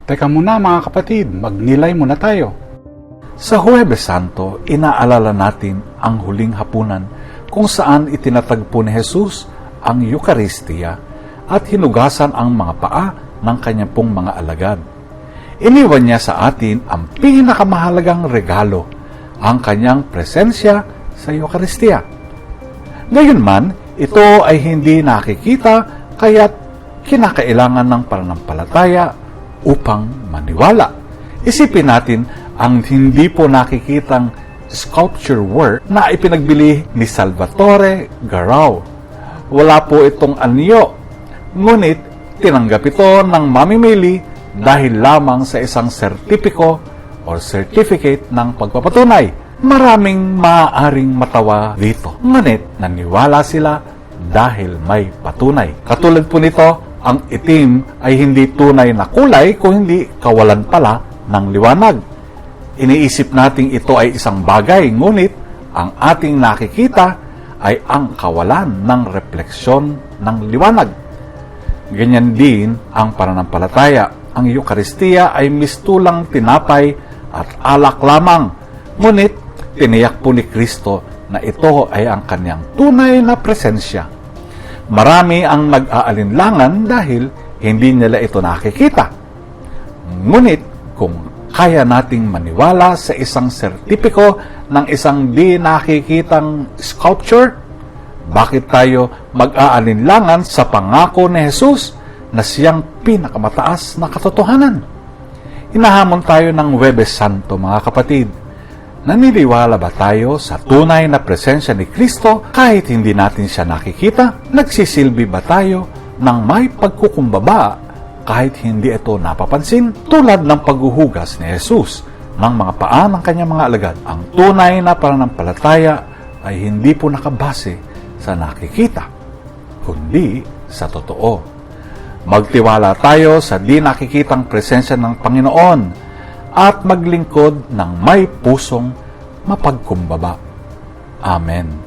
Teka muna mga kapatid, magnilay muna tayo. Sa Huwebes Santo, inaalala natin ang huling hapunan kung saan itinatagpo ni Jesus ang Eucharistia at hinugasan ang mga paa ng kanyang pong mga alagad. Iniwan niya sa atin ang pinakamahalagang regalo, ang kanyang presensya sa Eucharistia. Ngayon man, ito ay hindi nakikita kaya't kinakailangan ng pananampalataya upang maniwala. Isipin natin ang hindi po nakikitang sculpture work na ipinagbili ni Salvatore Garau. Wala po itong anyo, ngunit tinanggap ito ng mamimili dahil lamang sa isang sertipiko o certificate ng pagpapatunay. Maraming maaaring matawa dito, ngunit naniwala sila dahil may patunay. Katulad po nito, ang itim ay hindi tunay na kulay kung hindi kawalan pala ng liwanag. Iniisip nating ito ay isang bagay, ngunit ang ating nakikita ay ang kawalan ng refleksyon ng liwanag. Ganyan din ang pananampalataya. Ang Eucharistia ay mistulang tinapay at alak lamang, ngunit tiniyak po ni Kristo na ito ay ang kanyang tunay na presensya. Marami ang nag-aalinlangan dahil hindi nila ito nakikita. Ngunit kung kaya nating maniwala sa isang sertipiko ng isang di nakikitang sculpture, bakit tayo mag-aalinlangan sa pangako ni Jesus na siyang pinakamataas na katotohanan? Hinahamon tayo ng Huwebes Santo, mga kapatid. Naniniwala ba tayo sa tunay na presensya ni Kristo kahit hindi natin siya nakikita? Nagsisilbi ba tayo ng may pagkukumbaba kahit hindi ito napapansin? Tulad ng paghuhugas ni Jesus ng mga paa ng kanyang mga alagad, ang tunay na pananampalataya ay hindi po nakabase sa nakikita, kundi sa totoo. Magtiwala tayo sa di nakikitang presensya ng Panginoon at maglingkod ng may pusong mapagkumbaba. Amen.